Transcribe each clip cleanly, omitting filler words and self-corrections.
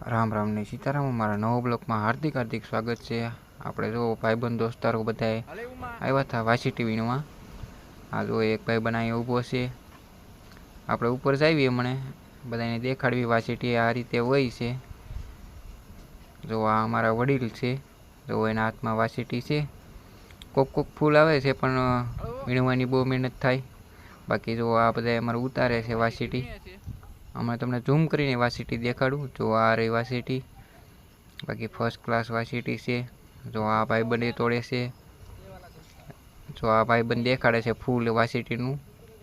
राम राम ने सीताराम अमरा नवा ब्लॉक में हार्दिक हार्दिक स्वागत है। આપણે જો ભાઈબંધ દોસ્તારો બધાએ આવ્યા હતા વાસી ટીવીમાં। આ જો એક ભાઈ બનાવી ઊભો છે। આપણે ઉપર જઈએ મને બધાને દેખાડવી વાસી ટી આ રીતે હોય છે। જો આ અમારા વડીલ છે, જો એના હાથમાં વાસી ટી છે। કોક કોક ફૂલ આવે છે પણ વીણવાની બહુ મહેનત થાય। બાકી જો આ બધા અમારે ઉતારે છે વાસી ટી। हमें तमने झूम करीने वासीटी देखाड़ू। जो आ रही वासीटी बाकी फर्स्ट क्लास वासीटी से। जो आ भाई बंदे तोड़े से, जो आ भाई बंद देखाड़े से फूल वासीटी नु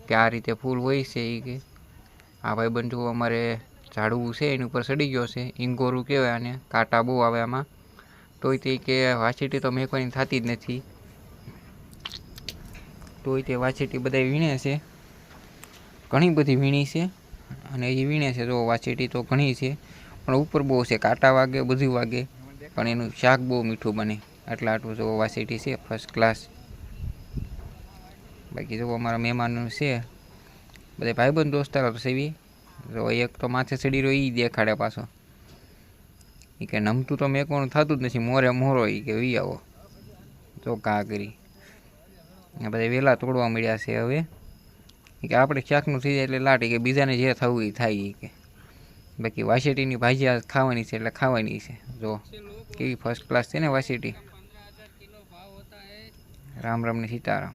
के आ रीते फूल होय छे। ई के आ भाई बंद जो अमारे झाड़ू छे एनी उपर चढ़ी गयो छे। इंगोरू कहेवाय आने, कांटा बहू आवे आमां। तोय ते के वासीटी तो मेकवानी थाती ज नथी। तोय ते वासीटी बधाय वीणे छे, घणी बधी वीणी छे અને એ વીણે છે। જો વાસીટી તો ઘણી છે પણ ઉપર બહુ છે, કાંટા વાગે બધું વાગે પણ એનું શાક બહુ મીઠું બને। આટલું જો વાસીટી છે ફર્સ્ટ ક્લાસ। બાકી જો અમારા મહેમાનો છે બધા ભાઈબંધ દોસ્તારો તો સેવી। જો એક તો માથે ચડી રહ્યો એ દેખાડે પાછો, એ કે નમતું તો મેકવાનું થતું જ નથી, મોરે મોરો એ કે વી આવો। જો કા કરી બધા વહેલા તોડવા મળ્યા છે હવે કે આપણે શાકનું થઈ જાય એટલે લાટી કે બીજાને જે થવું એ થાય કે। બાકી વાસીટીની ભાજી આ ખાવાની છે એટલે ખાવાની છે। જો કેવી ફર્સ્ટ ક્લાસ છે ને વાસીટી। રામ રામ ને સીતારામ।